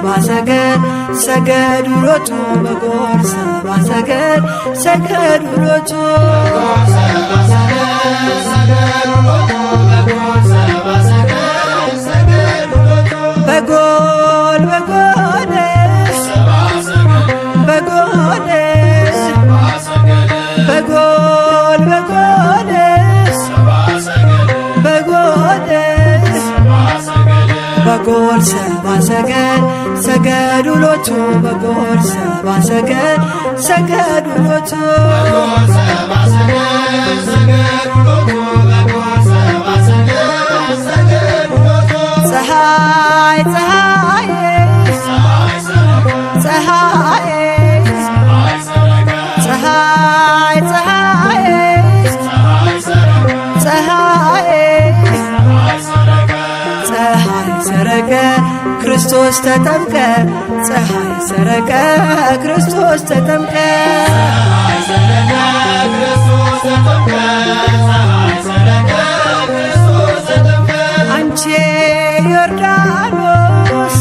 ሰብአ ሰገል ሰገዱ ሎቱ በጎር ሰብአ ሰገል ሰገዱ ሎቱ በጎል በጎልስ በጎልስ በጎል በጎልስ በጎልስ በጎል ሰብአ ሰገል ሰገዱ ሎቱ በጎል ሰብአ ሰገል ሰገዱ ሎቱ ፀሐይ ፀሐይ ፀሐይ ፀሐይ ፀሐይ ፀሐይ ፀሐይ ሰረቀ ክርስቶስ ተጠምቀ ፀሐይ ሰረቀ ክርስቶስ ተጠምቀ አንቺ ዮርዳኖስ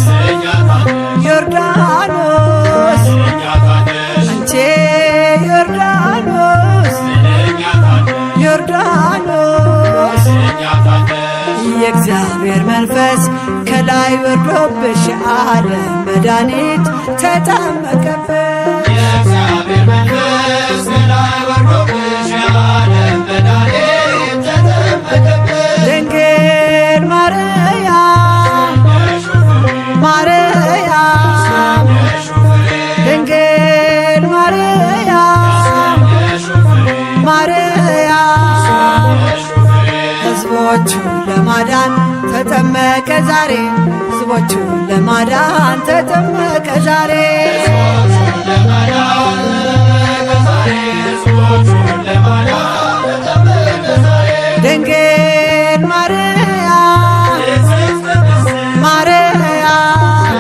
ዮርዳኖስ አንቺ ዮርዳኖስ ዮርዳኖስ የእግዚአብሔር መንፈስ ከላይ ወርዶብሽ ዓለም መድኃኒት ተጠመቀብሽ የእግዚአብሔር መንፈስ ከላይ ወርዶብሽ ዓለም መድኃኒት ተጠመቀብሽ ድንግል ማርያም ማርያም ድንግል ማርያም ማርያም ሕዝቦቹን ለማዳን ተጠመቀ ዛሬ ሕዝቦቹን ለማዳን ተጠመቀ ዛሬ ድንግል ማርያም ማርያም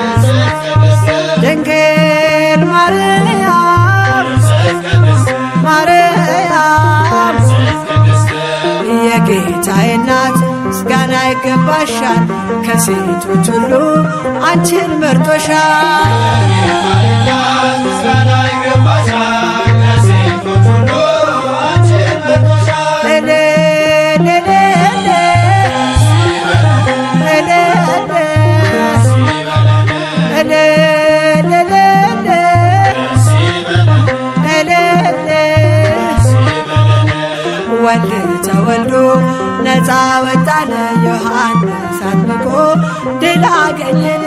ድንግል ማርያም ማርያም የጌታዬ እናት ምስጋና ይገባሻል ከሴቶች ሁሉ አንቺን መርጦሻል ምስጋና ይገባሻል ከሴቶች ሁሉ አንቺን መርጦሻል ወልድ ተወልዶ ነፃ ወጣነ ዮሐንስ አጥምቆ ድል አገኘን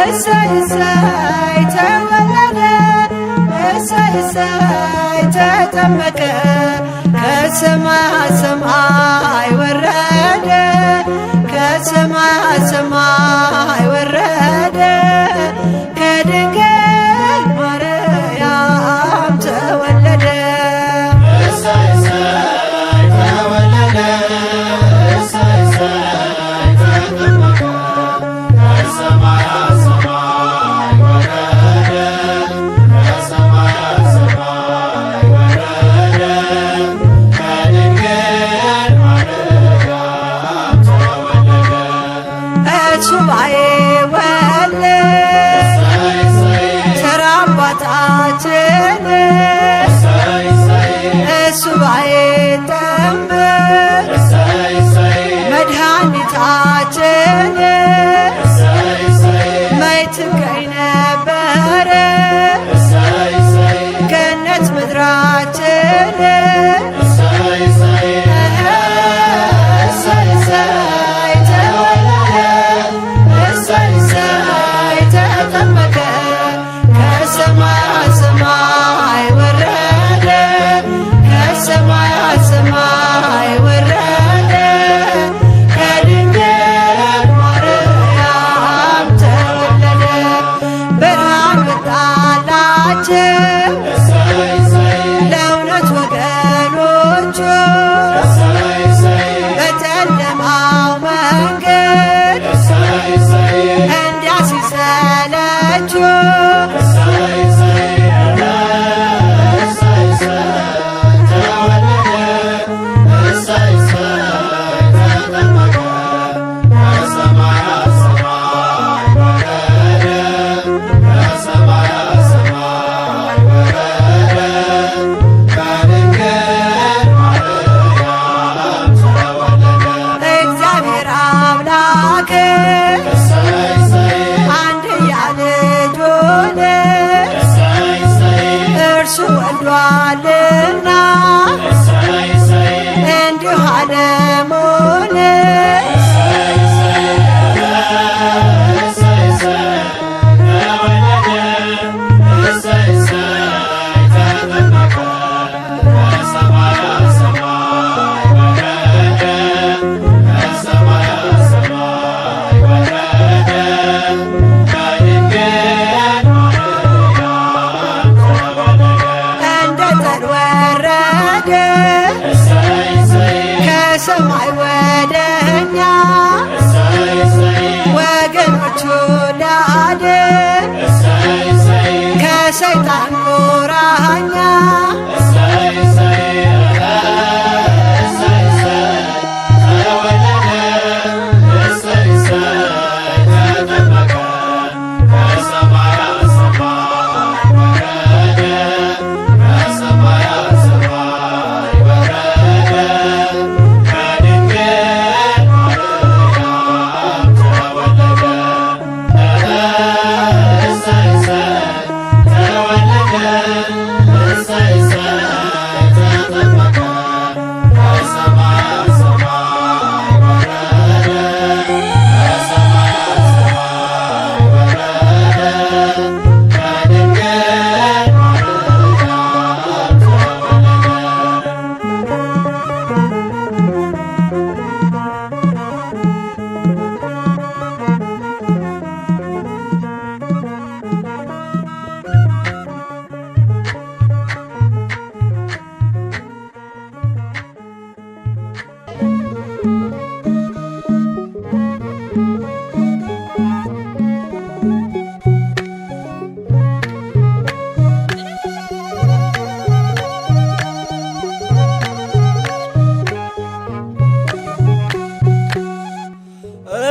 እሰይ እሰይ ተወለደ እሰይ እሰይ ተጠመቀ ከሰማይ ሰማይ ወረደ ከሰማይ ሰማይ ወረደ ከድንግል ማርያም ተወለደ እሰይ እሰይ ተወለደ እሰይ እሰይ ተጠመቀ ከሰማይ ሰማይ ወረደ ከሰማይ ሰማይ ወረደ ከድንግል ማርያም በጨለማው መንገድ እንዲያ ሲሰለችው ወልዷልና እንዲሁ ዓለሙን ከሰማይ ወደኛ ወገኖቹ ሊያድን ከሰይጣን ቁራኛ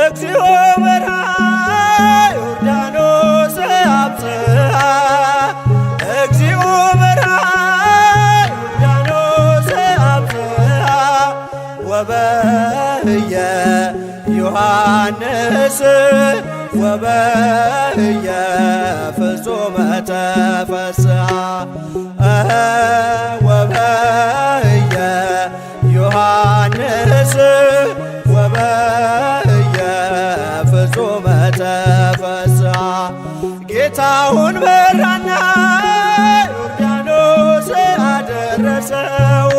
እግዚኦ በርሃ ዮርዳኖስ አብጽሐ እግዚኦ በርሃ ዮርዳኖስ አብጽሐ ወበህየ ዮሐንስ ወበህየ ፍጹመ ተፈስሐ ወበህየ ዮሐንስ ወበህየ ፍጹመ ተፈስሐ ጌታውን በራና ዮርዳኖስ አደረሰው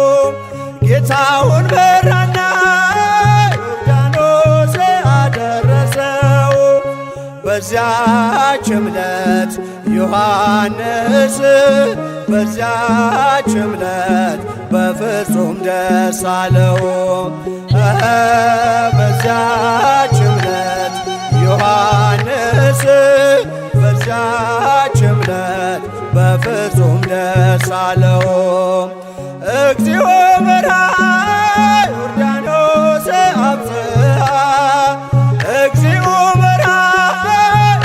ጌታውን በራና ዮርዳኖስ አደረሰው በዚያች ዕለት ዮሐንስ በዚያች ዕለት በፍጹም ደስ አለው በዚያች ዕለት ዮሐንስ በዚያች ዕለት በፍጹም ደስ አለው እግዚኦ በርሃ ዮርዳኖስ አብጽሐ እግዚኦ በርሃ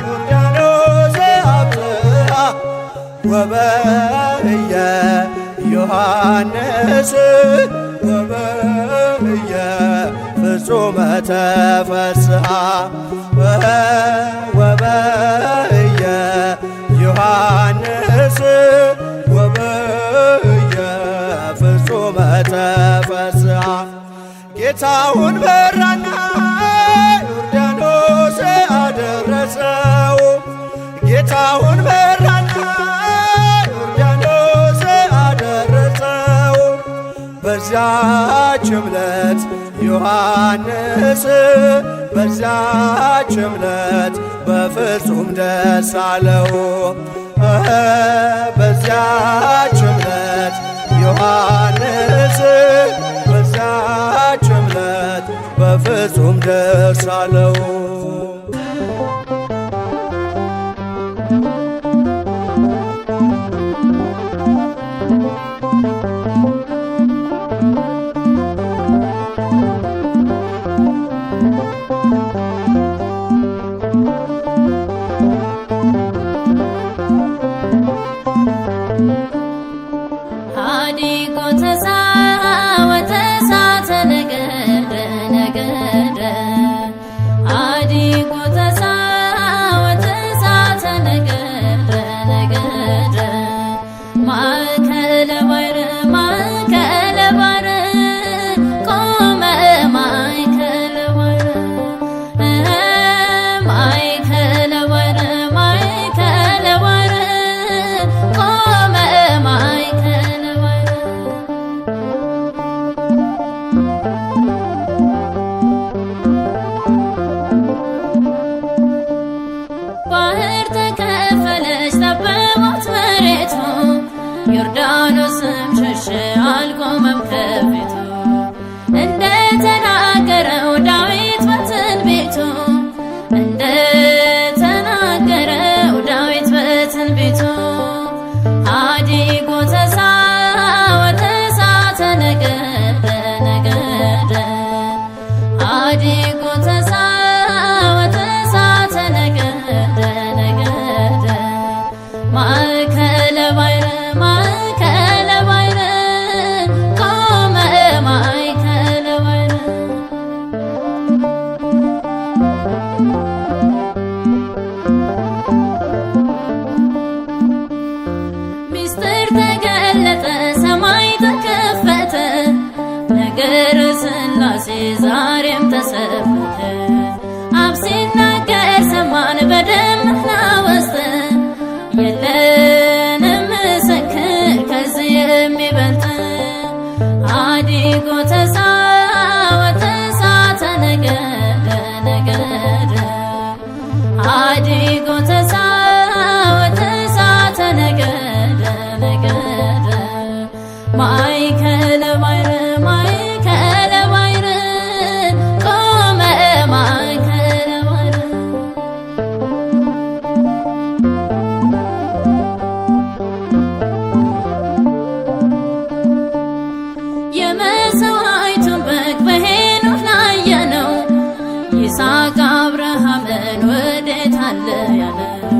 ዮርዳኖስ አብጽሐ ወበህየ ዮሐንስ ወበህየ ፍጹመ ተፈስሐ ወበህየ ዮሐንስ ወበህየ ፍጹመ ተፈስሐ ጌታውን በራና ዮርዳኖስ አደረሰው ጌታውን በራና ዮርዳኖስ አደረሰው በዚያች ዕለት ዮሐንስ በዚያች ዕለት በፍጹም ደስ አለው በዚያች ዕለት ዮሐንስ በዚያች ዕለት በፍጹም ደርሳለው። ዮርዳኖስም ሸሸ አልቆመም ከፊቱ እንደተናገረው ዳዊት በትንቢቱ እንደተናገረው ዳዊት በትንቢቱ ሀዲጎ ተሳወተ እሳተ ነገደ ነገደ ሀዲጎ ተሳወተ እሳተ ነገደ ነገደ ማእከለ ባሕር ዛሬም ተሰበከ አብ ሲናገር ሰማን በደመና ውስጥ የለንም ምስክር ከዚህ የሚበልጥ ሀዲጎ ተሳወተ እሳተ ነገደ ነገደ ሀዲጎ ተሳወተ እሳተ ነገደ ነገደ ማእከለ ባሕር ማእከለ ባሕር ቆመ ማእከለ ባሕር የመሥዋዕቱን በግ በሄኖክ ላየነው ይስሐቅ አብርሃምን ወዴት አለ ያለው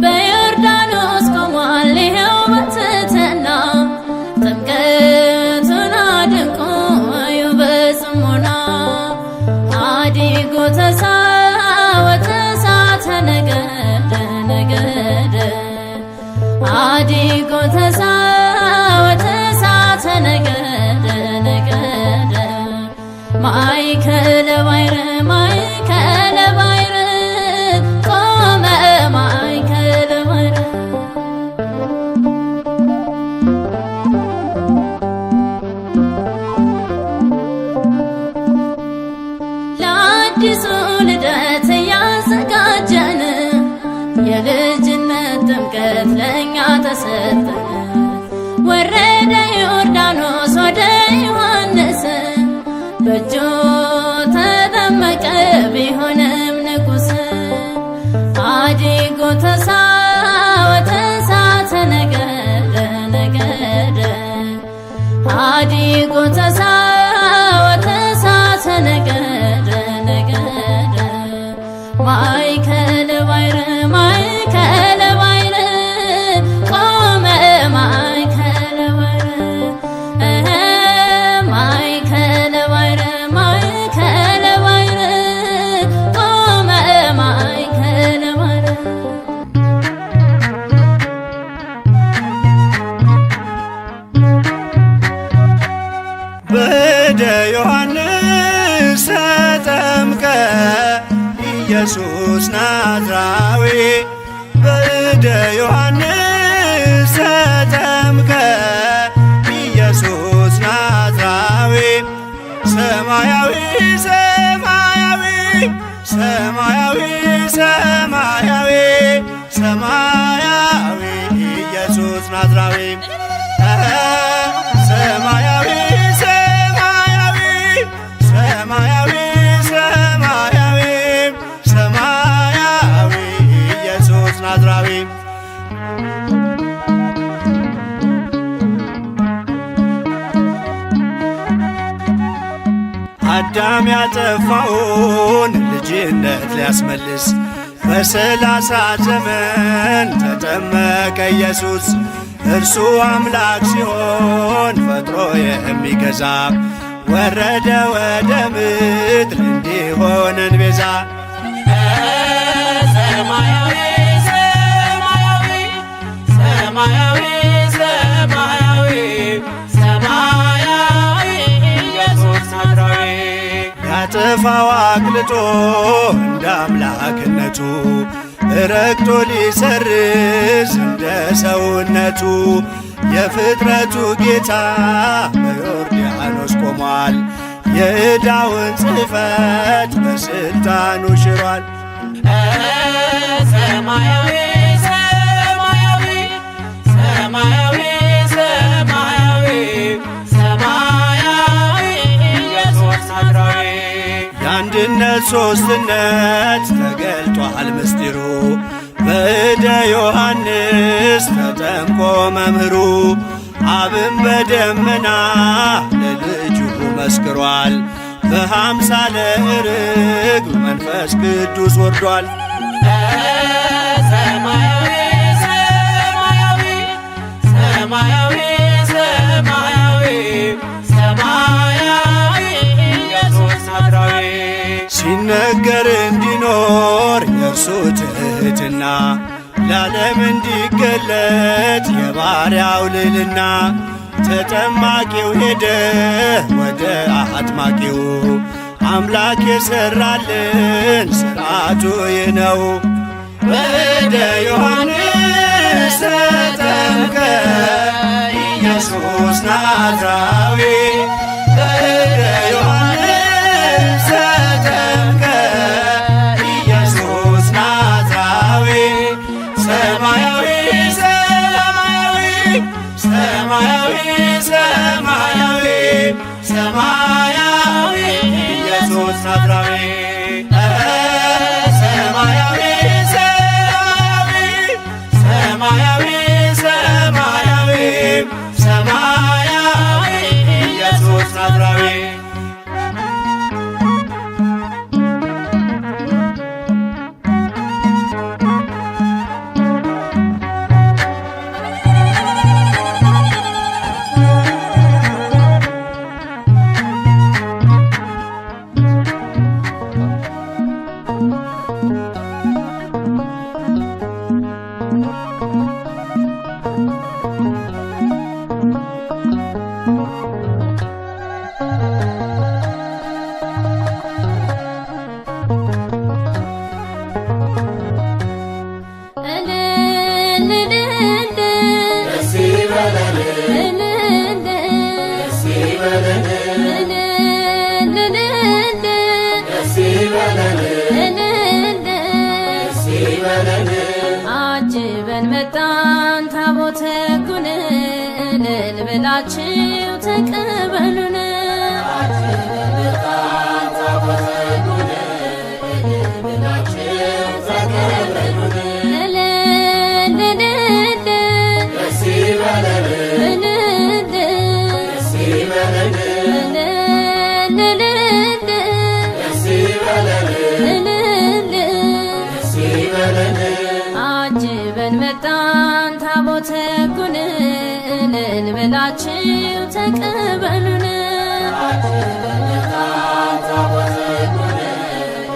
በዮርዳኖስ ቆሟል ይኸው በትሕትና ጥምቀቱን አድንቆ እዩ በጽሞና ሀዲጎ ተሳወተ እሳተ ነገደ ነገደ ሀዲጎ ተሳወተ እሳተ ነገደ ነገደ ማእከለ ባሕር ማእከለ ባሕር ቆመ ማእከለ ባሕር ለአዲሱ ልደት ያዘጋጀን የልጅነት ጥምቀት ለእኛ ተሰጠን ወረደ ዮርዳኖስ ወደ ዮሐንስ በእጁ ተጠመቀ ቢሆንም ንጉሥ ሀዲጎ ተሳወተ እሳተ ነገደ ነገደ ሀዲጎ ተሳወተ እሳተ ነገደ ነገደ ማእከለ ባሕር ማእከለ ባሕር ቆመ ማእከለ ባሕር ማእከለ ባሕር ማእከለ ባሕር ቆመ ማእከለ ባሕር በእደ ዮሐንስ ተጠምቀ ኢየሱስ ናዝራዊ በእደ ዮሐንስ ተጠምቀ ኢየሱስ ናዝራዊ ሰማያዊ ሰማያዊ ሰማያዊ ሰማያዊ ሰማያዊ ኢየሱስ ናዝራዊ ሰማያዊ ሰማያዊ ሰማያዊ አዳም ያጠፋውን ልጅነት ሊያስመልስ በ30 ዘመን ተጠመቀ ኢየሱስ። እርሱ አምላክ ሲሆን ፈጥሮ የሚገዛ ወረደ ወደ ምድር እንዲሆነን ቤዛ። ሰማያዊ ሰማያዊ ሰማያዊ ሰማያዊ ሰማያዊ ኢየሱስ ናዝራዊ ያጠፋው አቅልጦ እንደ አምላክነቱ ረግጦ ሊሰርዝ እንደ ሰውነቱ የፍጥረቱ ጌታ በዮርዳኖስ ቆሟል። የዕዳውን ጽሕፈት በሥልጣኑ ሽሯል። ሰማያዊ ሰማያዊ ሰማያዊ ሰማያዊ ሰማያዊ ኢየሱስ ናዝራዊ የአንድነት ሦስትነት ተገልጧል ምስጢሩ በእደ ዮሐንስ ተጠምቆ መምህሩ። አብን በደመና ለልጁ መስክሯል። በአምሳለ ርግብ መንፈስ ቅዱስ ወርዷል። ሰማያዊ ሰማያዊ ሰማያዊ ሰማያዊ ሰማያዊ ኢየሱስ ናዝራዊ ሲነገር እንዲኖር የእርሱ ትሕትና ለዓለም እንዲገለጥ የባሪያው ልዕልና። ተጠማቂው ሄደ ወደ አጥማቂው አምላክ የሠራልን ሥርዓቱ ይህ ነው። ወደ ዮሐንስ ተጠምቀ ኢየሱስ ናዝራዊ ወደ ዮሐንስ ተጠምቀ ኢየሱስ ናዝራዊ ሰማያዊ ሰማያዊ ሰማያዊ ሰማያዊ ሰማያዊ ኢየሱስ ናዝራዊ ሰማያዊ ሰማያዊ ሰማያዊ ሰማያዊ ኢየሱስ ናዝራዊ አጅበን መጣን ታቦተ ሕጉን እልል ብላችሁ ተቀበሉን። አጅበን መጣን ታቦተ ሕጉን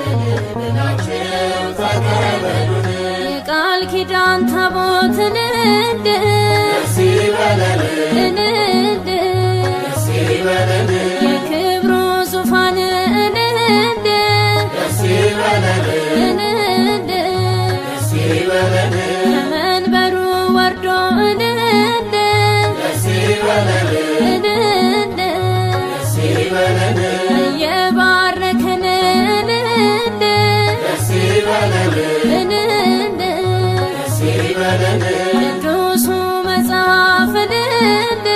እልል ብላችሁ ተቀበሉን። የቃል ኪዳን ታቦት እንደ የክብሩ ዙፋን እንደ ከመንበሩ ወርዶ እንደ እየባረከን እንደ ቅዱሱ መጽሐፍ እንደ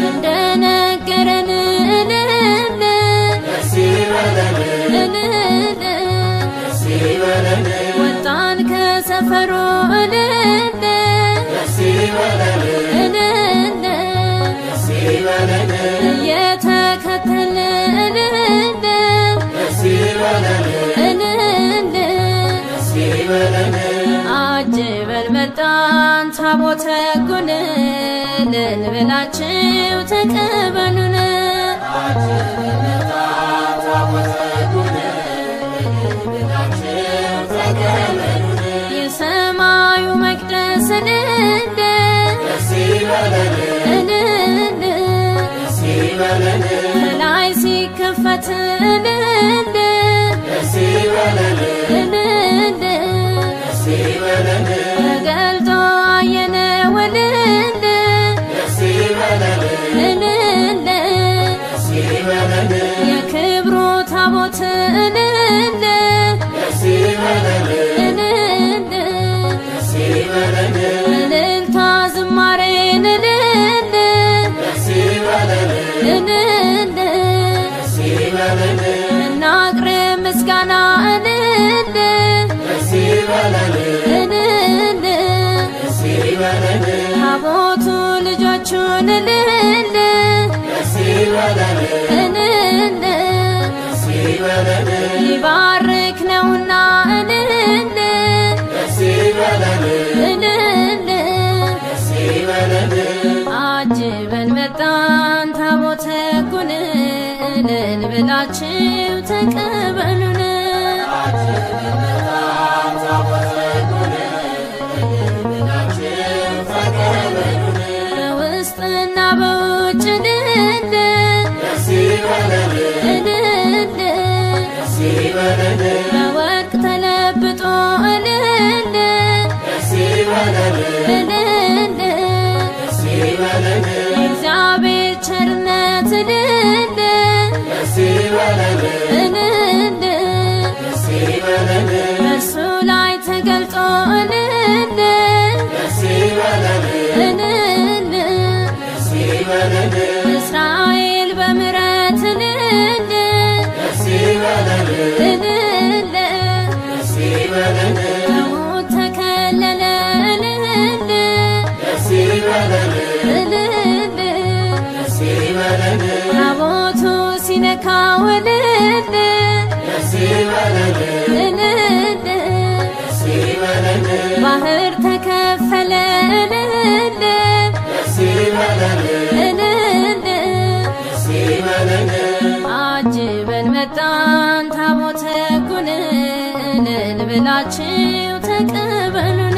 እንደነገረን ወጣን ከሰፈሩ እየተከተልን አጅበን መጣን ታቦተ ሕጉን እልል ብላችሁ ተቀበሉን። የሰማዩ መቅደስ እልል ከላይ ሲከፈት እልል ተገልጦ አየነው እልል የክብሩ ታቦት እልል እልልታ ዝማሬን እልል እናቅርብ ምስጋና እልል ታቦቱ ልጆቹን እልል ሊባርክ ነውና እልል አጅበን መጣን ታቦተ ሕጉን እልል ብላችሁ ተቀበሉን። በውስጥና በውጭ እልል በወርቅ ተለብጦ እልል የእግዚአብሔር ቸርነት እልል በእርሱ ላይ ተገልጦ እልል እስራኤል በምሕረት እልል ከሞት ተከለለ እልል ታቦቱ ሲነካው እልል ባህር ተከፈለ እልል አጅበን መጣን ታቦተ ሕጉን እልል ብላችሁ ተቀበሉን።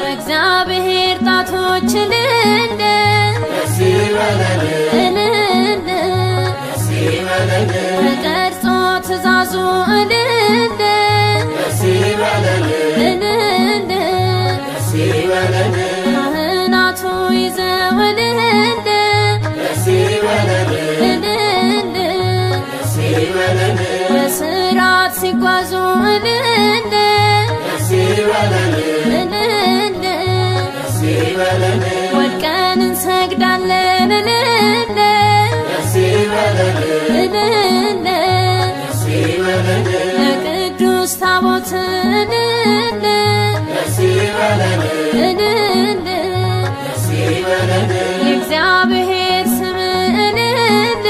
በእግዚአብሔር ጣቶች እልል ተቀርጾ ትእዛዙ እልል ካህናቱ ይዘው እልል በሥርዓት ሲጓዙ እልል ወድቀን እንሰግዳለን እልል ለቅዱስ ታቦት እልል የእግዚአብሔር ስም እልል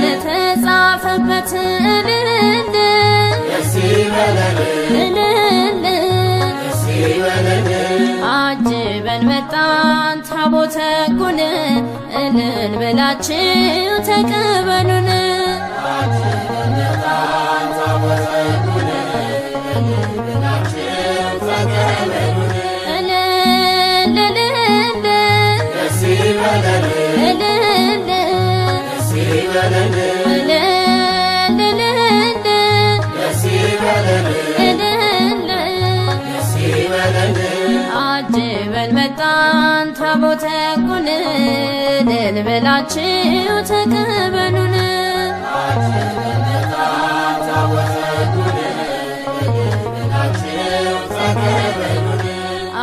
ለተጻፈበት እልል አጅበን መጣን ታቦተ ሕጉን እልል ብላችሁ ተቀበሉን። አጅበን መጣን ታቦተ ሕጉን እልል ብላችሁ ተቀበሉን።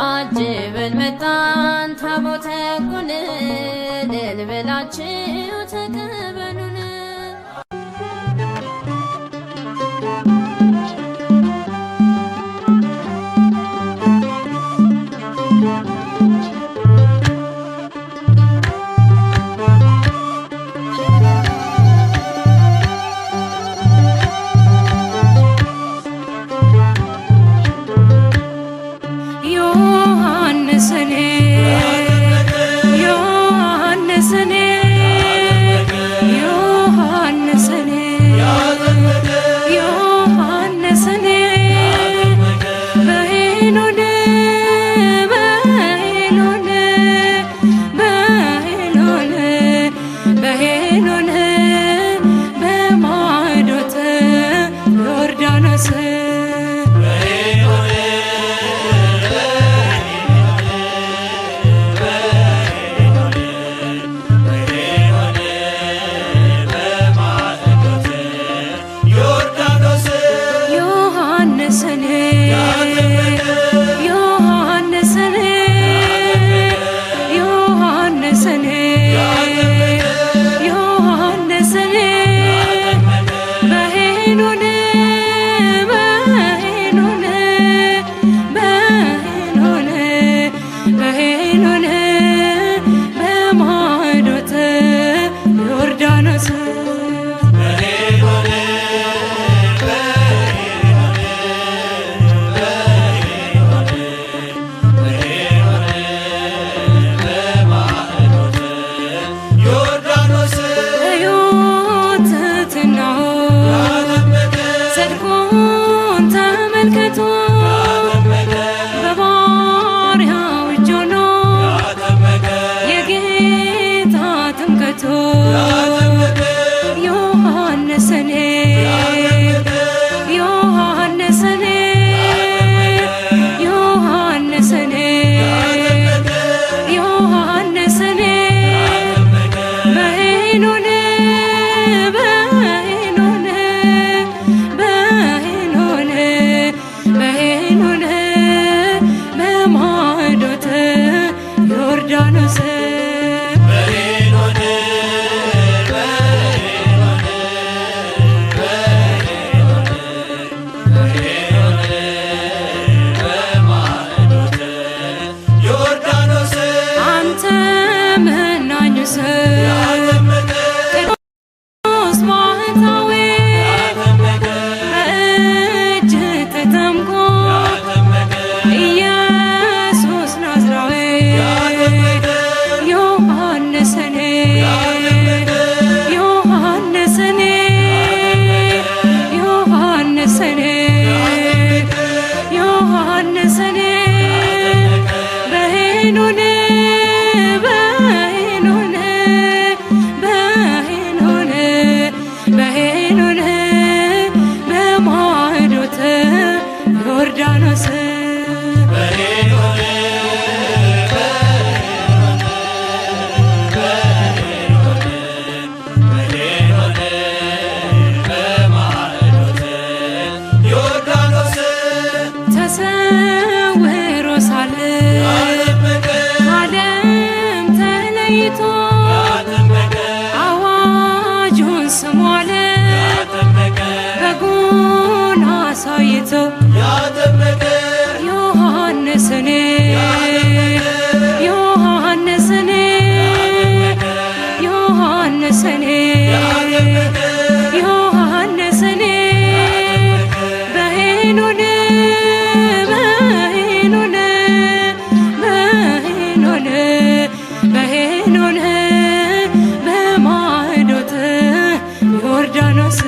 አጅበን መጣን ታቦተ ሕጉን እልል ብላችሁ ተቀበሉን። ዮርዳኖስ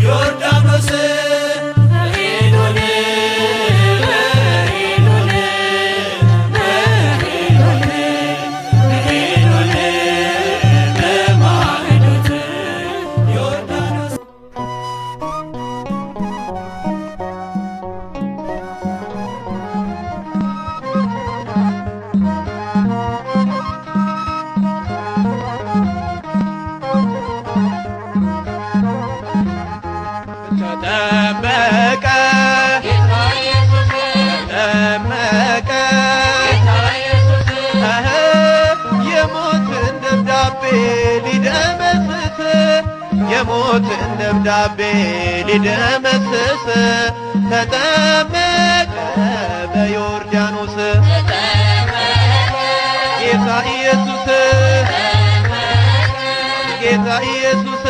ዮርዳኖስ ተጠመቀ ተጠመቀ የሞትን ደብዳቤ ሊደመስስ የሞትን ደብዳቤ ሊደመስስ ተጠመቀ በዮርዳኖስ ጌታ ኢየሱስ ጌታ ኢየሱስ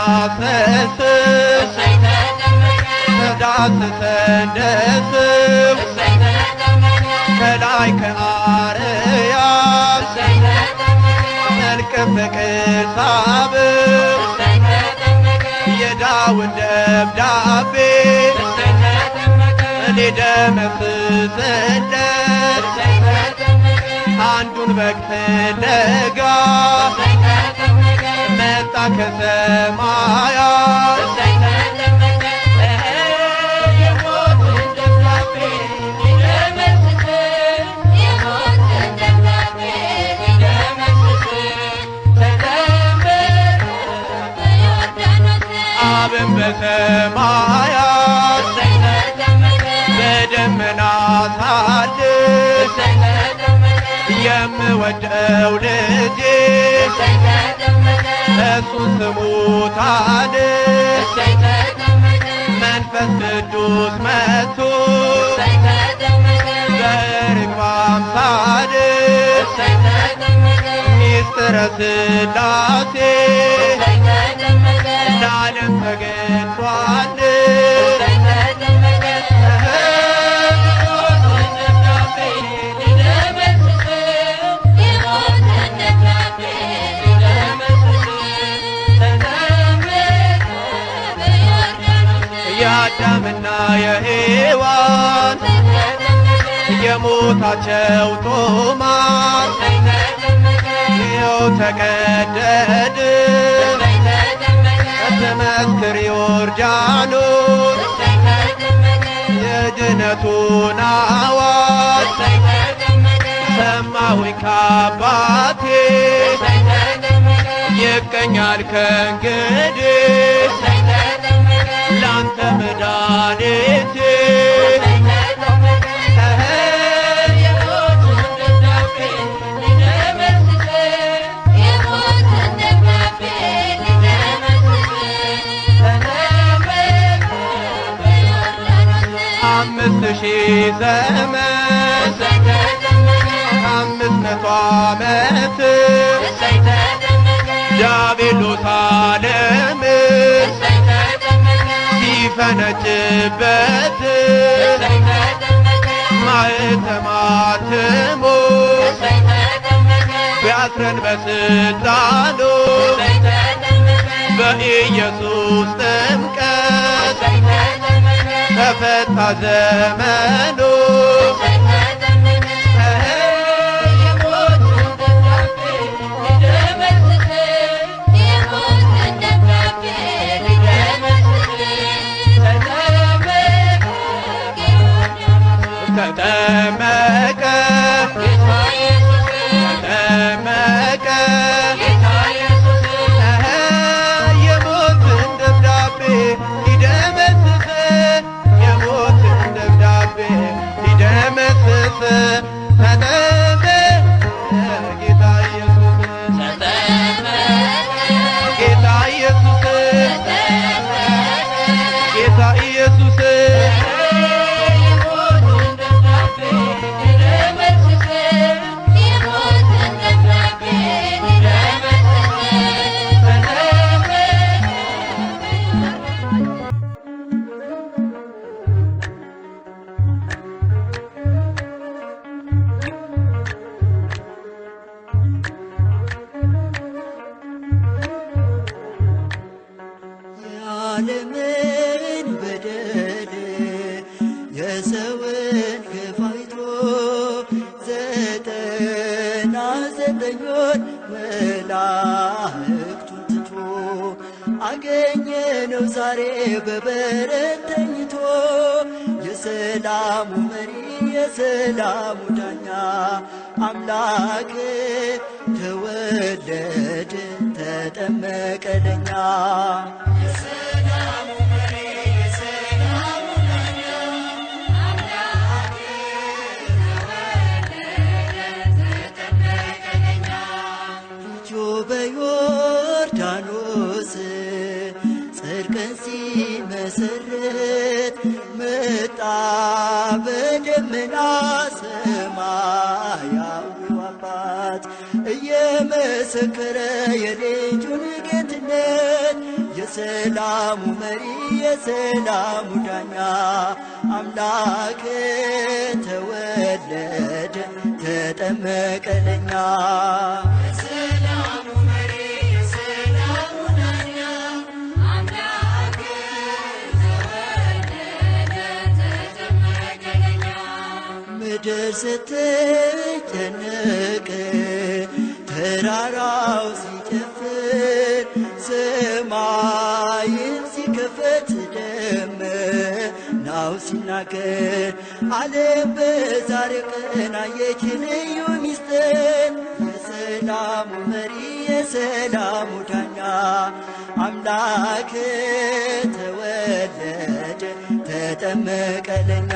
የማይዳሰስ ተዳስሰ እንደስም ከላይ ከአርያም መልክም በቅሳብ የዳዊት ደብዳቤ ሊደመስስለት አንዱን በግ ፍለጋ መጣ ከሰማያት የሞትን ደብዳቤ ሊደመስስ አብን በሰማያት በደመና ሳድር የምወደው ልጄ እሱን ስሙታን መንፈስ ቅዱስ መጥቶ በርግብ አምሳል ሚስጥረ ሥላሴ ለዓለም ተገልጧል። የአዳምና የሔዋን የሞታቸው ጦማር ይኸው ተቀደድ ትመስክር ዮርዳኖስ የድነቱን አዋጅ ሰማሁኝ ከአባቴ ይገኛል ከእንግዲህ ላንተ መድኃኒቴ አምስት ሺህ ዘመን 500 ዓመት ዲያብሎስ ዓለምን ሲፈነጭበት ማኅተመ አትሞ ቢያስረን በሥልጣኑ በኢየሱስ ጥምቀት ተፈታ ዘመኑ ተጠመቀ ተጠመቀ የሞትን ደብዳቤ ሊደመስስ የሞትን ደብዳቤ ሊደመስስ ተጠመቀ ጌታ ኢየሱስ ጌታ ኢየሱስ ጌታ ኢየሱስ የሰውን ግፍ አይቶ 99ን መላእክቱን ትቶ አገኘነው ዛሬ በበረት ተኝቶ የሰላሙ መሪ የሰላሙ ዳኛ አምላክ ተወለደ ተጠመቀ ለኛ። በዮርዳኖስ ጽድቅን ሲመሰርት መጣ በደመና ሰማያዊው አባት እየመሰከረ የልጁን ጌትነት የሰላሙ መሪ የሰላሙ ዳኛ አምላክ ተወለደ ተጠመቀ ለኛ። ምድር ስትጨነቅ ተራራው ሲጨፍር ሰማይን ሲከፈት ደመናው ሲናገር ዓለም በዛሬው ቀን አየች ልዩ ምስጢር የሰላሙ መሪ የሰላሙ ዳኛ አምላክ ተወለደ ተጠመቀ ለኛ።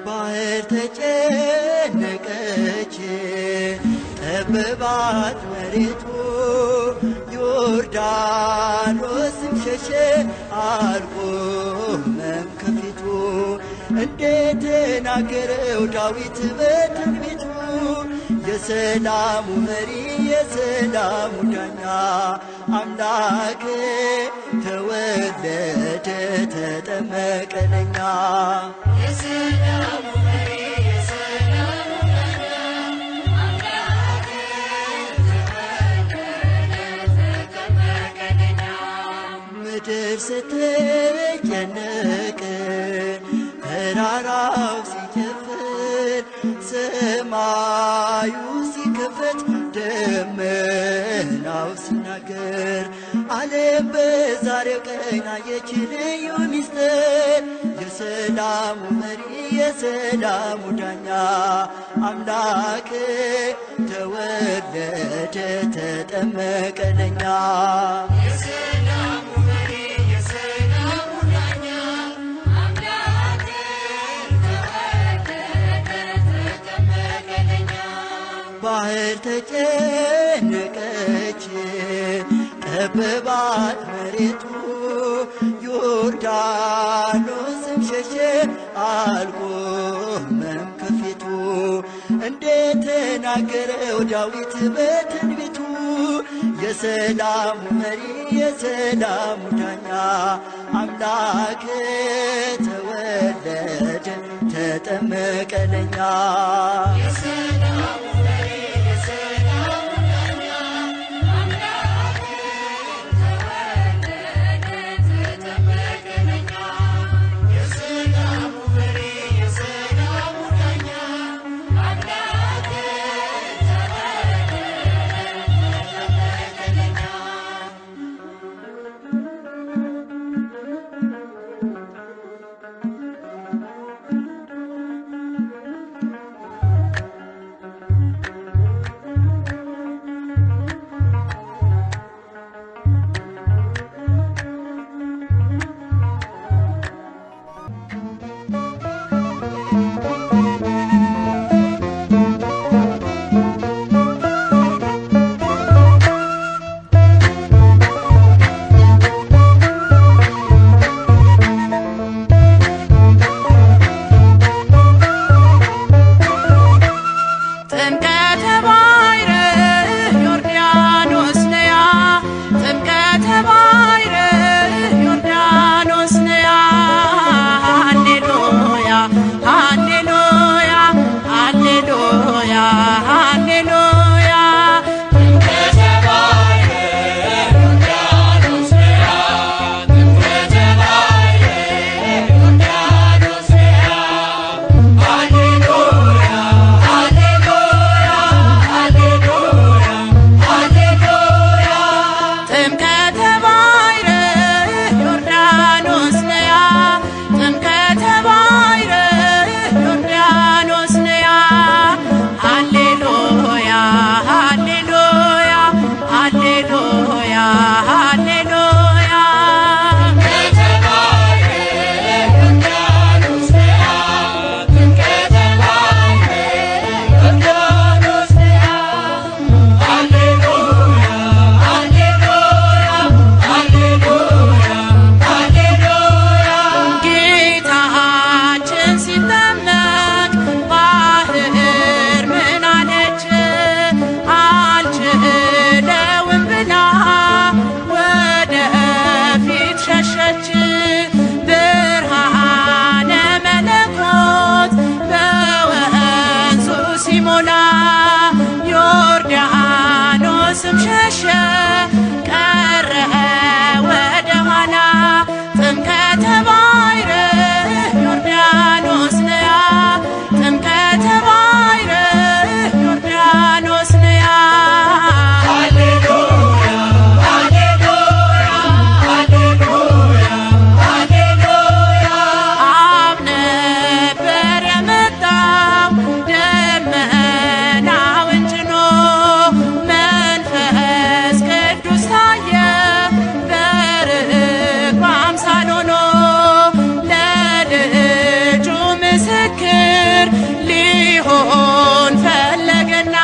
ባህር ተጨነቀች ጠበባት መሬቱ ዮርዳኖስም ሸሸ አልቆመም ከፊቱ እንደተናገረው ዳዊት በትንቢቱ የሰላሙ መሪ የሰላሙ ዳኛ አምላክ ተወለደ ተጠመቀ ለኛ። ምድር ስትጨነቅ ተራራው ሲጨፍር ሰማዩ ሲከፈት ደመናው ሲናገር ዓለም በዛሬው ቀን አየች ልዩ ምስጢር የሰላሙ መሪ የሰላሙ ዳኛ አምላክ ተወለደ ተጠመቀ ለኛ። ባህር ተጨነቀች ጠበባት መሬቱ ዮርዳኖስም ሸሸ አልቆመም ከፊቱ እንደተናገረው ዳዊት በትንቢቱ የሰላሙ መሪ የሰላሙ ዳኛ አምላክ ተወለደ ተጠመቀ ለኛ። ዮርዳኖስም ሸሸ ቀረ ወደ ኋላ ጥምቀተ ባሕር ዮርዳኖስ ነያ ጥምቀተ ባሕር ዮርዳኖስ ነያ አብ ነበር የመጣው ደመናውን ጭኖ መንፈስ ቅዱስ ታየ በርግብ አምሳል ሆኖ ለልጁ ምስክር ሊሆን ፈለገና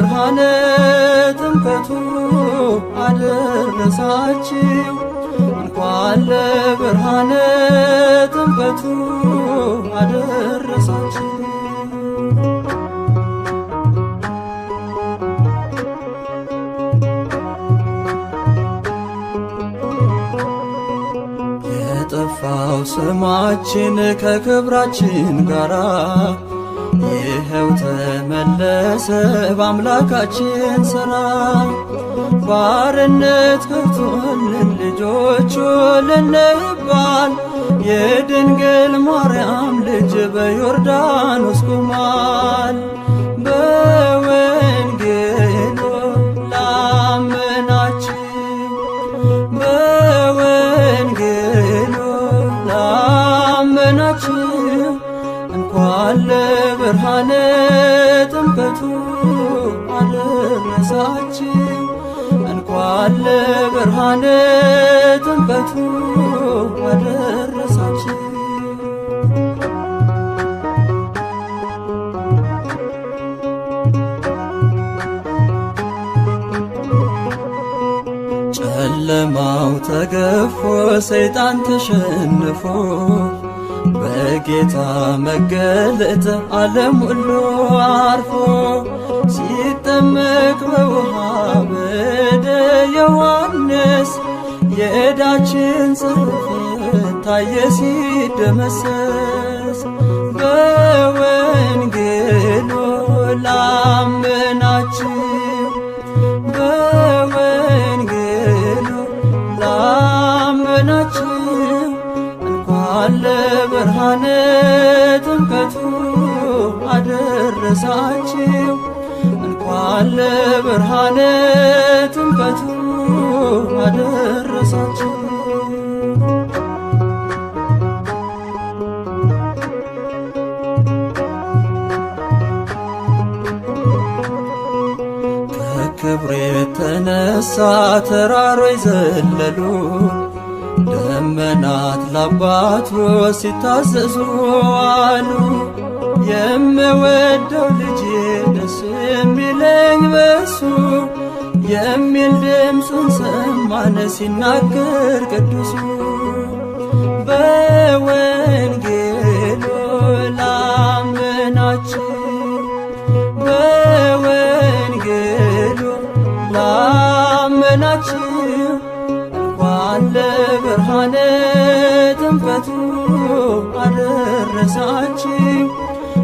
ለብርሃነ ጥምቀቱ አደረሳችሁ እንኳን ለብርሃነ ጥምቀቱ አደረሳችሁ። የጠፋው ስማችን ከክብራችን ጋራ ይኸው ተመለሰ በአምላካችን ሥራ። ባርነት ከፍቶልን ልጆቹ ልንባል የድንግል ማርያም ልጅ በዮርዳኖስ ቆሟል። በወንጌሉ ላመናችሁ በወንጌሉ ላመናችሁ እንኳን ለብርሃነ ጥምቀቱ አደረሳችሁ እንኳን ለብርሃነ ጥምቀቱ አደረሳችሁ። ጨለማው ተገፎ ሰይጣን ተሸንፎ በጌታ መገለጥ ዓለም ሁሉ አርፎ ሲጠመቅ በውሃ በደ ዮሐንስ የዕዳችን ጽሕፈት ታየ ሲደመሰስ። በወንጌሉ ላመናችሁ በወንጌሉ ላመናችሁ እንኳን ለብርሃነ ጥምቀቱ አደረሳችሁ እንኳን ለብርሃነ ጥምቀቱ አደረሳችሁ። ከክብር የተነሳ ተራሮች ዘለሉ ደመናት ለአባቱ ሲታዘዙ አሉ። የምወደው ልጄ ደስ የሚለኝ በሱ የሚል ድምፁን ሰማን ሲናገር ቅዱሱ። በወንጌሉ ላመናችሁ በወንጌሉ ላመናችሁ እንኳን ለብርሃነ ጥምቀቱ አደረሳችሁ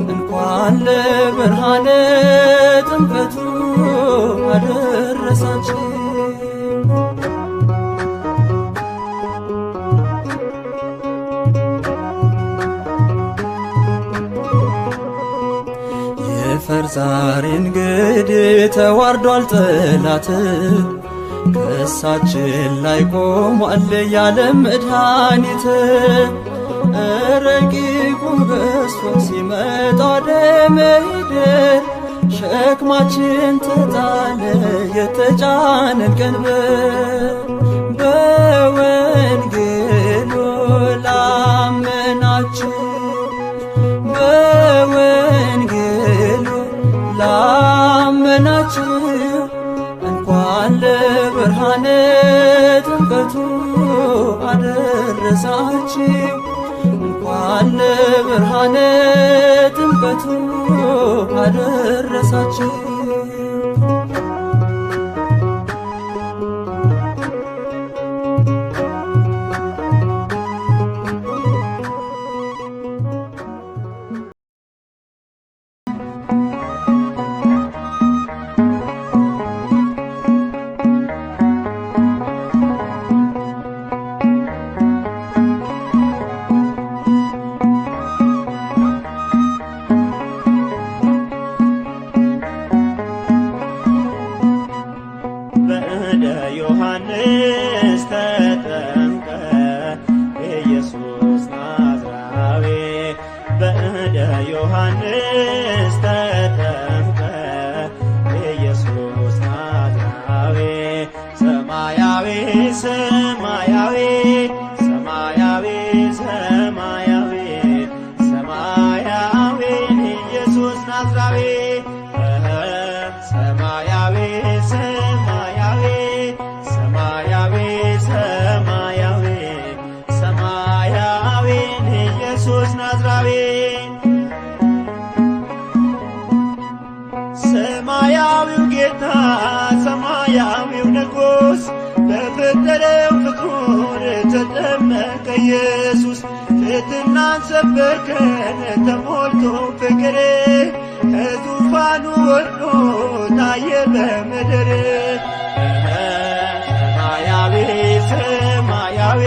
እንኳን ለብርሃነ ጥምቀቱ አደረሳችሁ። የፈርዛሪ እንግዲህ ተዋርዷል ጠላት ከእሳችን ላይ ቆሟል ያለም መድኃኒት። ረቂቁ ገዝፎ ሲመጣ ወደ ምድር ሸክማችን ተጣለ የተጫነን ቀንበር። በወንጌሉ ላመናችሁ በወንጌሉ ላመናችሁ እንኳን ለብርሃነ ጥምቀቱ አደረሳችሁ እንኳን ለብርሃነ ጥምቀቱ አደረሳችሁ። ዮሐንስ ተጠምቀ ኢየሱስ ናዝራዊ በእደ ዮሐንስ ተጠምቀ ኢየሱስ ናዝራዊ ሰማያዊ ሰማያዊ ሰማያዊ ሰማያዊ ሰማያዊ ኢየሱስ ናዝራዊ ሰማያዊ ሰማያዊ ሰማያዊ ሰማያዊ ሰማያዊ ሰማያዊን ኢየሱስ ናዝራዊ ሰማያዊው ጌታ ሰማያዊው ንጉሥ በፈጠረው ፍጡር ተጠመቀ ኢየሱስ ትሕትናን ሰበከን ተሞልቶ ፍቅር ከዙፋኑ ወርዶ ታየ በምድር ሰማያዊ ሰማያዊ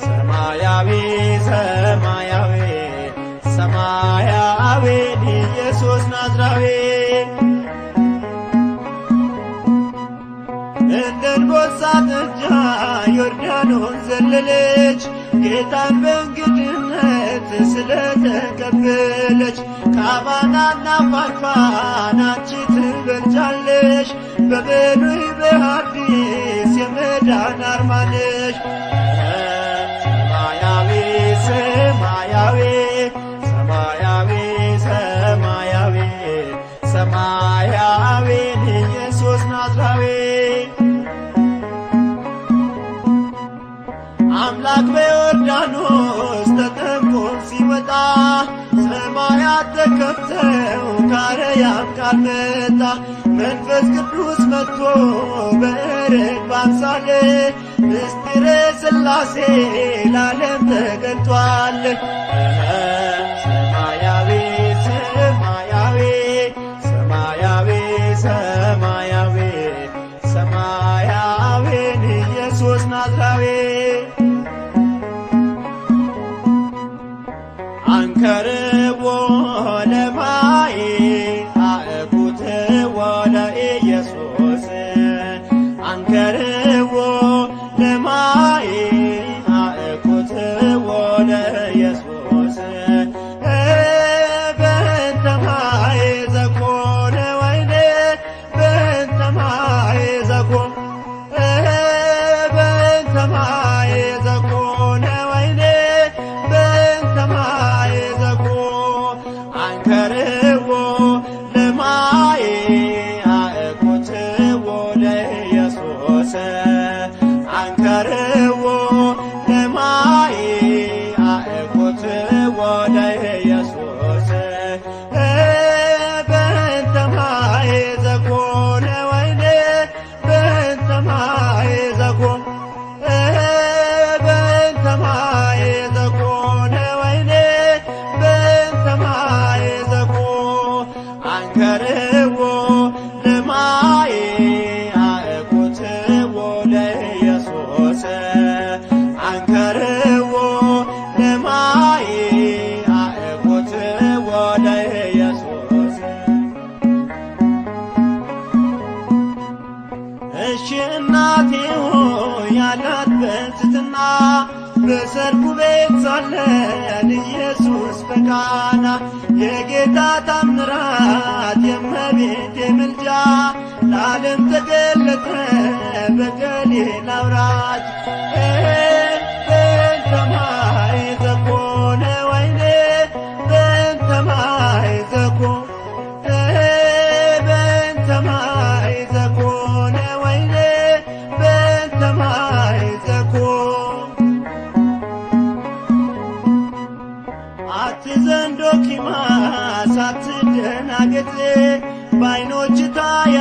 ሰማያዊ ሰማያዊ ሰማያዊን ኢየሱስ ናዝራዊ እንደ አንበሳ ጥጃ ዮርዳኖስ ዘለለች ጌታን በእንግድነት ስለተቀበለች ከአባናና ፋንፋን አንቺ ትበልጫለሽ በብሉይ በሐዲስ የመዳን አርማ ነሽ ሰማያዊ ሰማያዊ ሰማያዊ ሰማያዊ ሰማያዊን ኢየሱስ ናዝራዊ አምላክ በዮርዳኖስ ተጠምቆ ሲወጣ ሰማያት ተከፍተው ከአርያም ቃል መጣ መንፈስ ቅዱስ መጥቶ በርግብ አምሳል ምስጢረ ሥላሴ ለዓለም ተገልጧል ሰማያዊ ሰማያዊ ሰማያዊ ሰማያዊ ሰማያዊን ኢየሱስ ናዝራዊ አንከርዎ ለማየ አእኩትዎ ለኢየሱስ አንከርዎ ለማየ አእኩትዎ ለኢየሱስ በእንተ ማየ ዘኮነ ወይኔ በእንተ ማየ ዘኮነ በእንተ ማየ ዘኮነ ወይኔ በእንተ ማየ አንከርዎ ለማየ አእኩትዎ ለኢየሱስ አንከርዎ ለማየ አእኩትዎ ለኢየሱስ በእንተ ማየ ዘኮነ ወይኔ በእንተ ማየ ዘኮነ በእንተ ማየ ዘኮነ ወይኔ በእንተ ማየ አንከርዎ ለማየ አእኩትዎ ለኢየሱስ አንከርዎ ለማየ አእኩትዎ ለኢየሱስ እሺ እናቴ ሆይ ያላት በትሕትና በሰርጉ ቤት ሳለን ኢየሱስ በቃና የጌታ ታምራት የእመቤቴ ምልጃ ለዓለም ተገለጠ በገሊላ አውራጅ በእንተ ማየ ዘኮነ ወይኔ በእንተ ማየ ዘኮነ በእንተ ማየ ዘኮነ ወይኔ በእንተ ማየ ዘኮነ አትዘንዶ ኪማስ አትደናገጥ በዓይኖች ታየ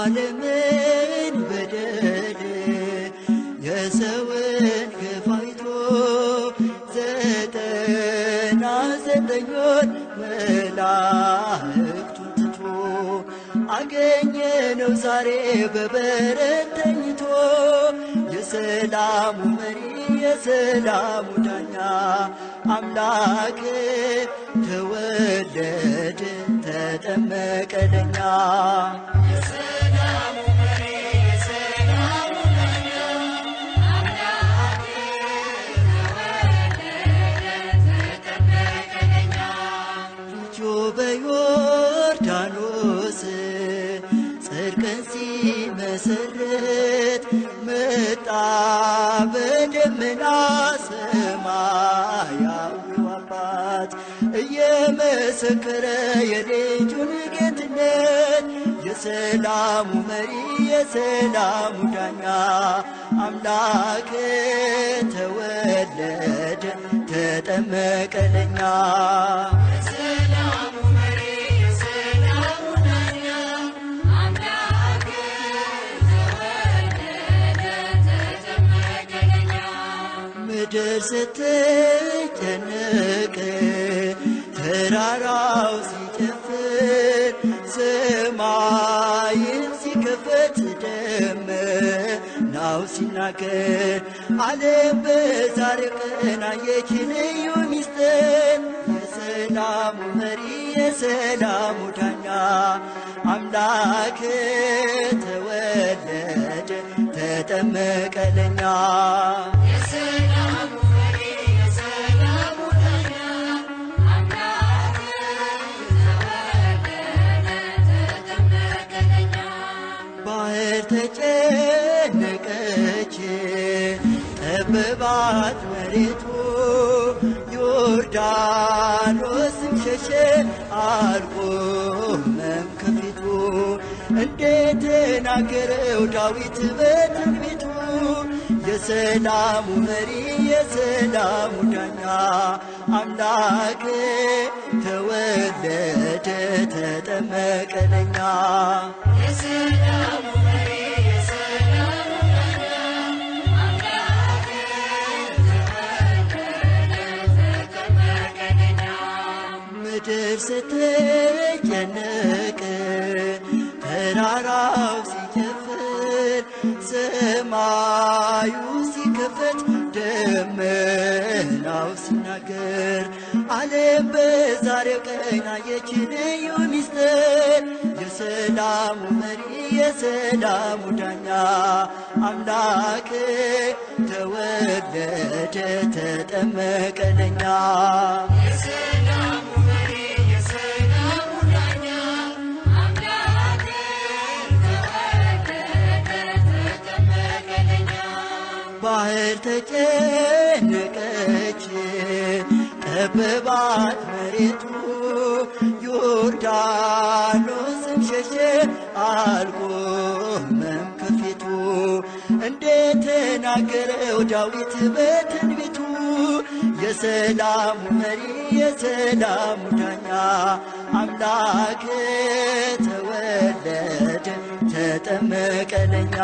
የዓለምን በደል የሰውን ግፍ አይቶ 99ን መላእክቱን ትቶ አገኘነው ዛሬ በበረት ተኝቶ የሰላሙ መሪ የሰላሙ ዳኛ አምላክ ተወለደ ተጠመቀ ለኛ። በዮርዳኖስ ጽድቅን ሲመሰርት መጣ በደመና ሰማያዊው አባት እየመሰከረ የልጁን ጌትነት የሰላሙ መሪ የሰላሙ ዳኛ አምላክ ተወለደ ተጠመቀ ለኛ። ምድር ስትጨነቅ ተራራው ሲጨፍር ሰማይን ሲከፈት ደመናው ሲናገር ዓለም በዛሬው ቀን አየች ልዩ ምስጢር የሰላሙ መሪ የሰላሙ ዳኛ አምላክ ተወለደ ተጠመቀ ለኛ። ባህር ተጨነቀች ጠበባት መሬቱ ዮርዳኖስም ሸሸ አልቆመም ከፊቱ እንደተናገረው ዳዊት በትንቢቱ የሰላሙ መሪ የሰላሙ ዳኛ አምላክ ተወለደ ተጠመቀ ለኛ። ምድር ስትጨነቅ ተራራው ሲጨፍር ሰማዩ ሲከፈት ደመናው ሲናገር ዓለም በዛሬው ቀን አየች ልዩ ምስጢር የሰላሙ መሪ የሰላሙ ዳኛ አምላክ ተወለደ ተጠመቀ ለኛ። ባህር ተጨነቀች ከበባት መሬቱ ዮርዳኖስም ሸሸ አልቆመም ከፊቱ እንደተናገረው ዳዊት በትንቢቱ የሰላሙ መሪ የሰላሙ ዳኛ አምላክ ተወለደ ተጠመቀ ለኛ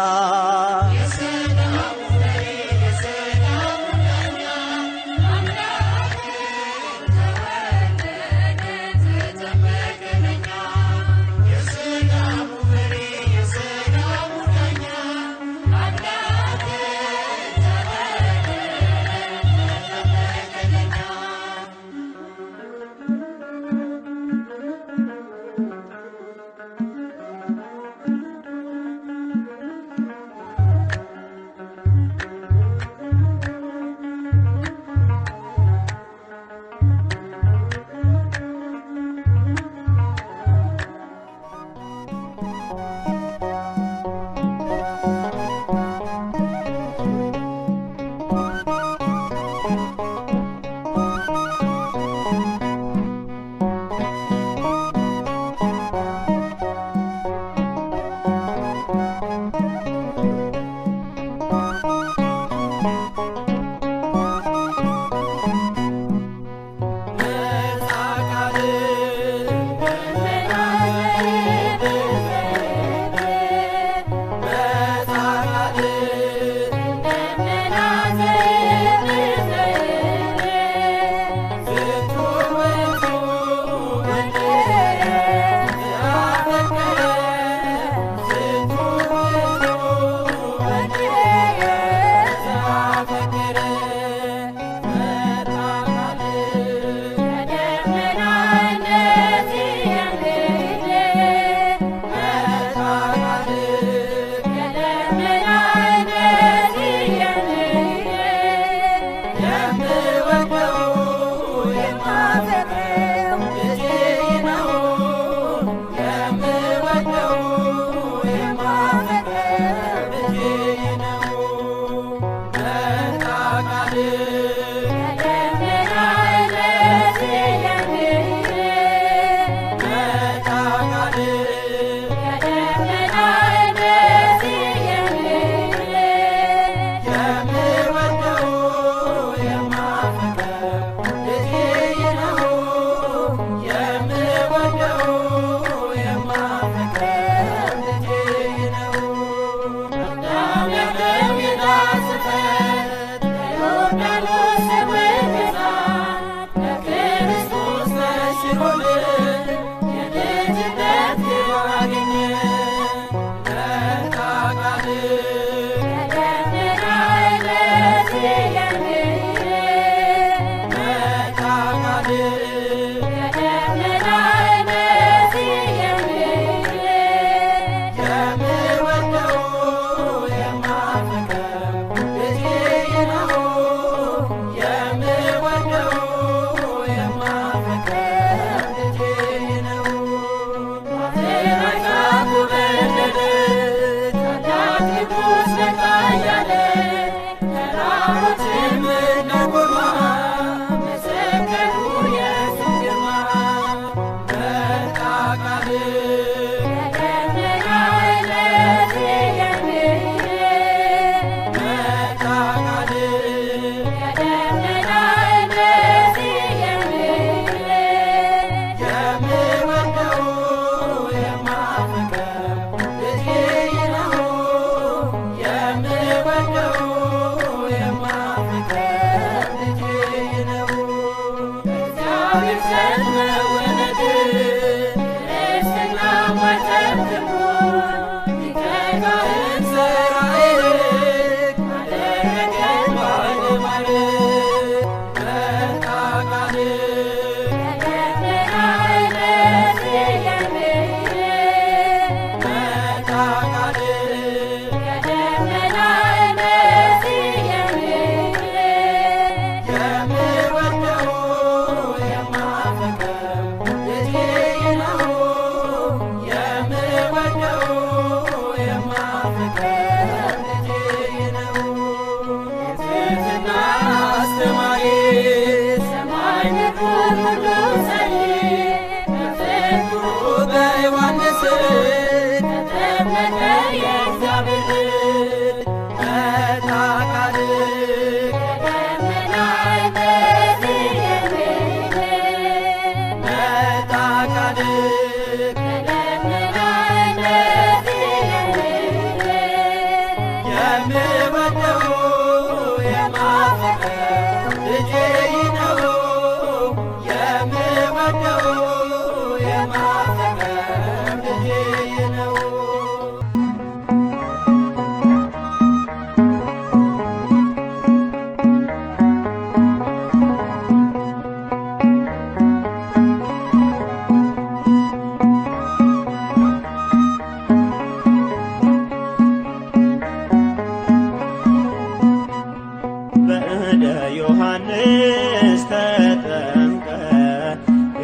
ተጠምቀ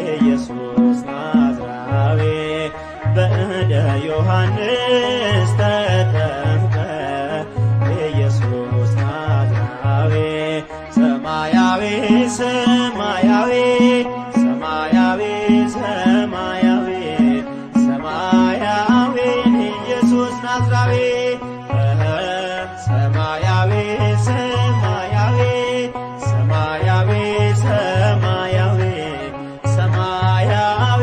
ኢየሱስ ናዝራዊ በእደ ዮሐንስ ተጠምቀ ኢየሱስ ናዝራዊ ሰማያዊ ሰማያዊ ሰማያዊ ሰማያዊ ሰማያዊ ኢየሱስ ናዝራዊ ሰማያዊ ሰማያዊ ሰማያዊ ሰማያዊ ሰማያዊ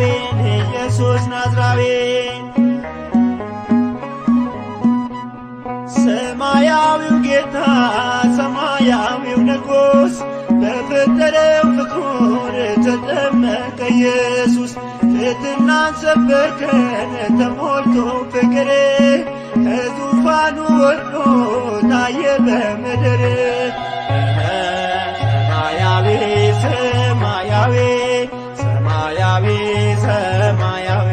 ኢየሱስ ናዝራዊ ሰማያዊው ጌታ ሰማያዊው ንጉሥ በፈጠረው ፍጡር ተጠመቀ ኢየሱስ ትሕትናን ሰበከን ተሞልቶ ፍቅር ከዙፋኑ ወርዶ ታየ በምድር ሰማያዊ ሰማያዊ ሰማያዊ ሰማያዊ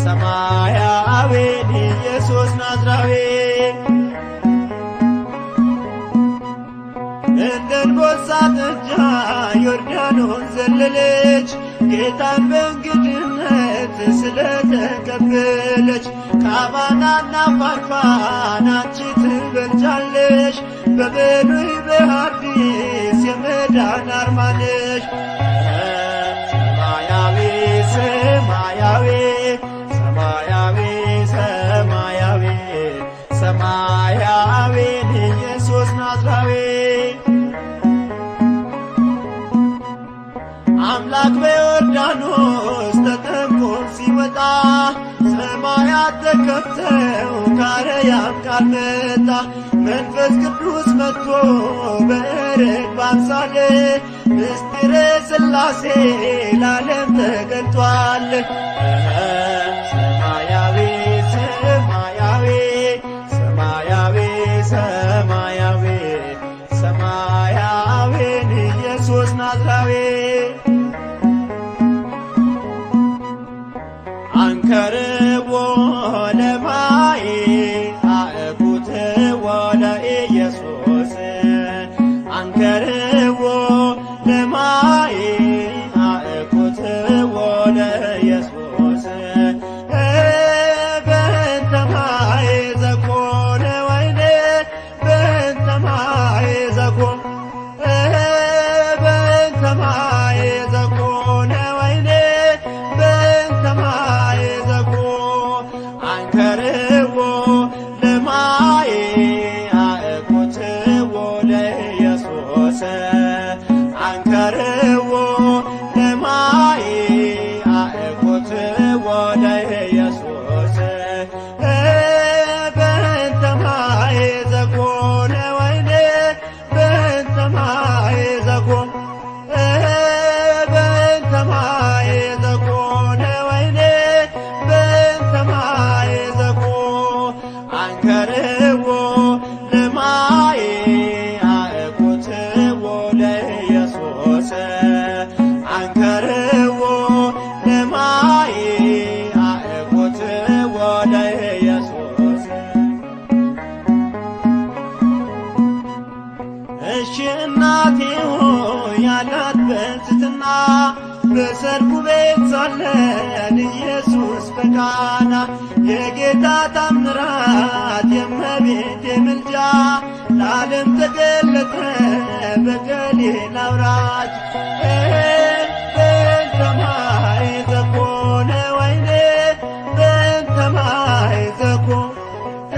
ሰማያዊ ኢየሱስ ናዝራዊ እንደ አንበሳ ጥጃ ዮርዳኖስ ዘለለች ጌታን በእንግድነት ስለተቀበለች ከአባናና ፋርፋን አንቺ ትበልጫለሽ በብሉይ በሐዲስ የመዳን አርማ ነሽ ሰማያዊ ሰማያዊ ሰማያዊ ሰማያዊ ሰማያዊ ኢየሱስ ናዝራዊ አምላክ በዮርዳኖስ ተጠምቆ ሲወጣ ሰማያት ተከፍተው ከአርያም ቃል መጣ መንፈስ ቅዱስ መጥቶ በርግብ አምሳል ምስጢረ ሥላሴ ለዓለም ተገልጧል ሰማያዊ ሰማያዊ ሰማያዊ ሰማያዊ ሰማያዊ ኢየሱስ ናዝራዊ አንከርዎ ለማይ አእኩትዎ ለኢየሱስ አንከርዎ ለማይ አእኩትዎ ለኢየሱስ በእንተ ማይ ዘኮነ ወይኔ በእንተ ማይ ዘኮነ በእንተ ማይ ዘኮነ ወይኔ በእንተ ማይ አንከርዎ ለማይ አእኩትዎ ለኢየሱስ አንከርዎ ለማይ አእኩትዎ ለኢየሱስ በእንተ ማይ ዘኮነ ወይኔ በእንተ ማይ ዘኮነ በእንተ ማይ ዘኮነ ወይኔ በእንተ ማይ አንከርዎ ለማይ አእኩትዎ ለኢየሱስ አንከርዎ ለማይ አእኩትዎ ለኢየሱስ እሺ እናቴ ሆይ ያላት በትሕትና በሰርጉ ቤት ሳለን ኢየሱስ በቃና የጌታ ታምራት የእመቤቴ ምልጃ ለዓለም ተገለጠ በገሊላ አውራጅ በእንተ ማይ ዘኮነ ወይኔ በእንተ ማይ ዘኮነ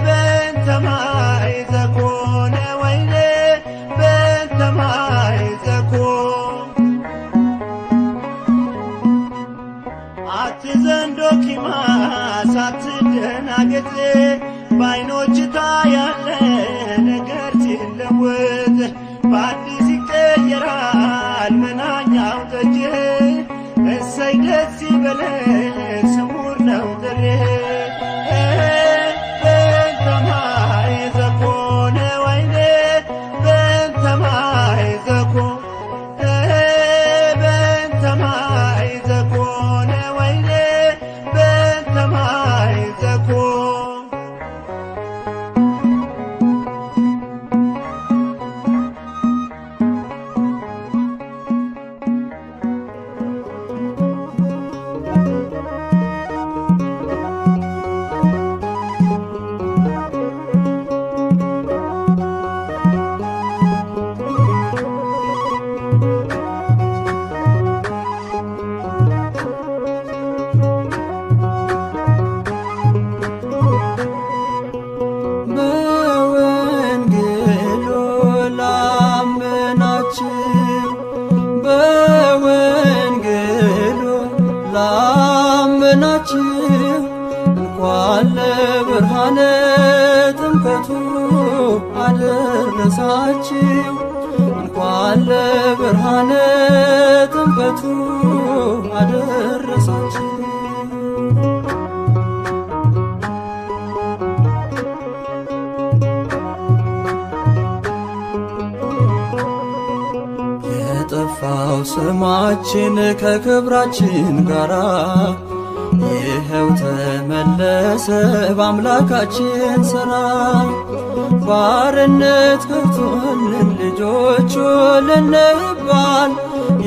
በእንተ ማይ ዘኮነ ወይኔ በእንተ ማይ ዘኮነ አትዘንዶ ኪማስ አትደናገጥ በዓይኖች ታያለ ነገር ሲለወጥ በአዲስ ይቀየራል መናኛው ጠጅ እሰይ ደስ ይበለን ስሙር ነው ጥሬ በእንተ ማይ ዘኮነ ወይኔ በእንተ ማይ ዘኮነ በእንተ ማይ ዘኮነ ወይኔ በእንተ ማይ ዘኮነ ለብርሃነ ጥምቀቱ አደረሳችሁ እንኳን ለብርሃነ ጥምቀቱ አደረሳችሁ። የጠፋው ስማችን ከክብራችን ጋራ ይኸው ተመለሰ በአምላካችን ሥራ። ባርነት ገብቶልን ልጆቹ ልንባል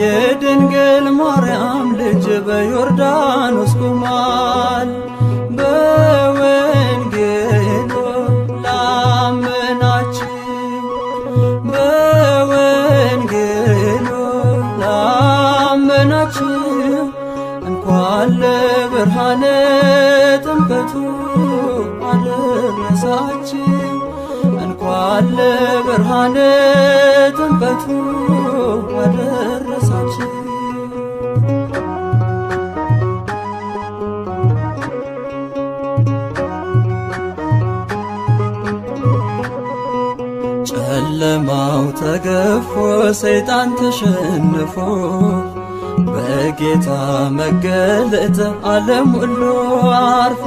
የድንግል ማርያም ልጅ በዮርዳኖስ ቆሟል። በወንጌሉ ላመናችሁ በወንጌሉ ላመናችሁ እንኳን ለብርሃነ ጥምቀቱ አደረሳችሁ እንኳን ለብርሃነ ጥምቀቱ አደረሳችሁ። ጨለማው ተገፎ ሰይጣን ተሸንፎ በጌታ መገለጥ ዓለም ሁሉ አርፎ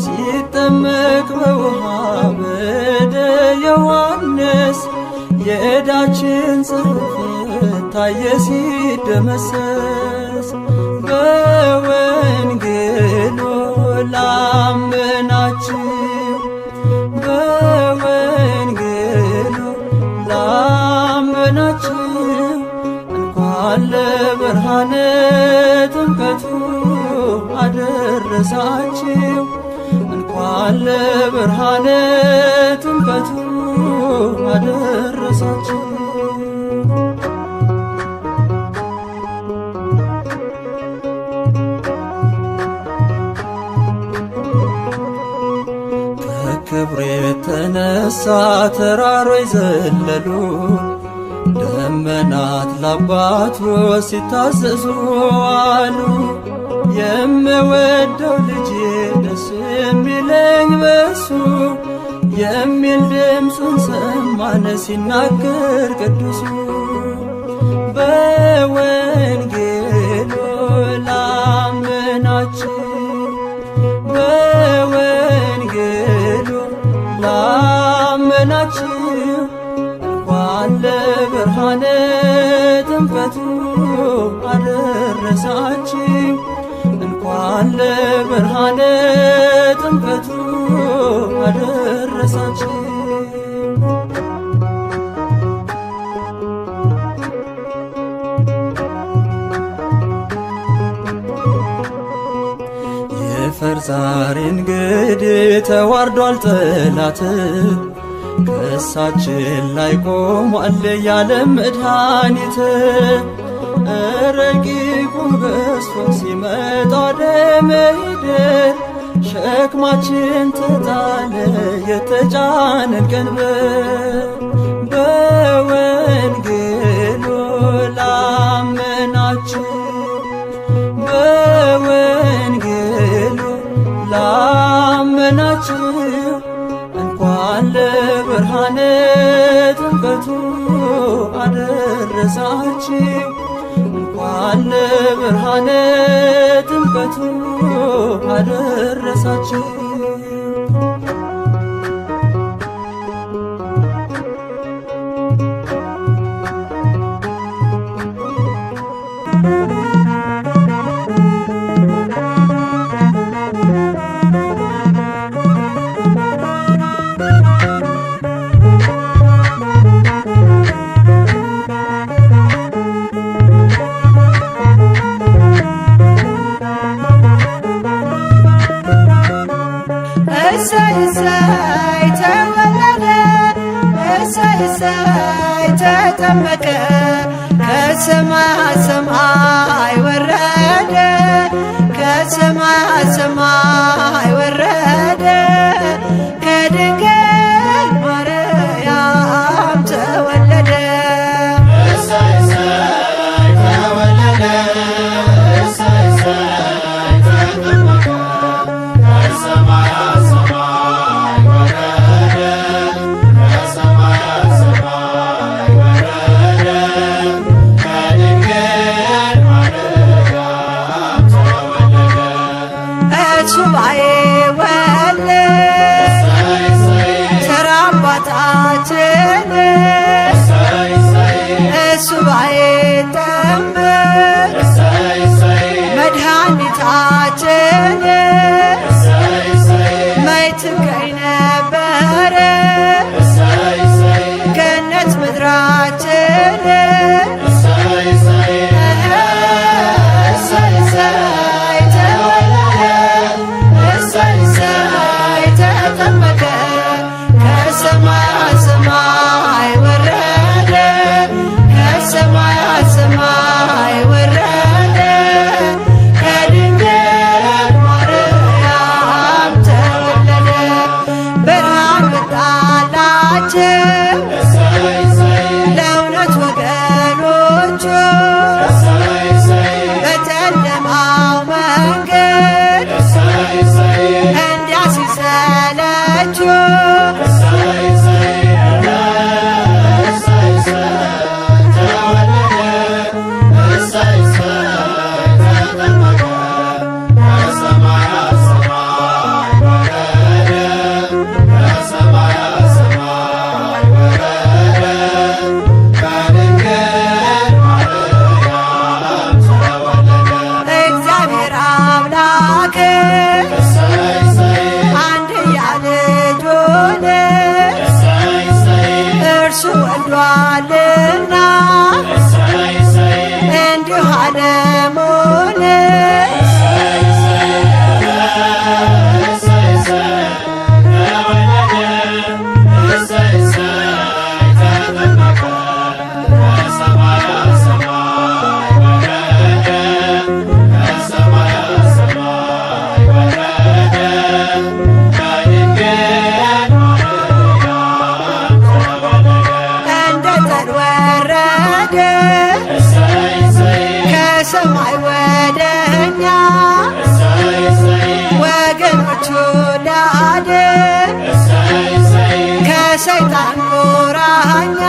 ሲጠመቅ በውሃ በደ ዮሐንስ የዕዳችን ጽሕፈት ታየ ሲደመሰስ። በወንጌሉ ላመናችሁ በወንጌሉ ላመናችሁ እንኳን ለብርሃነ ጥምቀቱ አደረሳችሁ እንኳን ለብርሃነ ጥምቀቱ አደረሳችሁ። ከክብሩ የተነሳ ተራሮች ዘለሉ ደመናት ለአባቱ ሲታዘዙ አሉ። የምወደው ልጄ ደስ የሚለኝ በሱ የሚል ድምፁን ሰማን ሲናገር ቅዱሱ። በወንጌሉ ላመናችሁ በወንጌሉ ላመናችሁ እንኳን ለብርሃነ ጥምቀቱ አደረሳችሁ እንኳን ለብርሃነ ጥምቀቱ አደረሳችሁ። የፈርዛሪ እንግዲህ ተዋርዷል ጠላት ከእሳችን ላይ ቆሟል ያለም መድኃኒት። ረቂቁ ገዝፎ ሲመጣ ወደ ምድር ሸክማችን ተጣለ የተጫነን ቀንበር። በወንጌሉ ላመናችሁ በወንጌሉ ላመናችሁ እንኳን ለብርሃነ ጥምቀቱ አደረሳችሁ እንኳን ለብርሃነ ጥምቀቱ አደረሳችሁ። እሰይ እሰይ ተወለደ እሰይ እሰይ ተጠመቀ ከሰማይ ሰማይ ወረደ ከሰማይ ሰማይ ወረደ ከድንግል ማርያም ተወለደ። እሰይ እሰይ ተወለደ እሰይ እሰይ ተጠመቀ ከሰማይ ሰማይ በሱባኤ ጠምር መድኃኒታችን መች ትገኝ ነበረ ገነት ምድራችን ተጠመቀ ከሰማያት ሰማይ ወረደ ከሰማያት ሰማይ ወረደ ከድንግል ማርያም ተወለደ ብርሃን ወጣላቸው ለእውነት ወገኖቹ በጨለማው መንገድ እንዲያሲሰለችው እግዚአብሔር አምላክ አንድያ ልጁን እርሱ ወልዷልና እንዲሁ ዓለሙን እንደ ጠል ወረደ ከሰማይ ወደኛ ወገኖቹ ዳድን ከሰይጣን ቁራኛ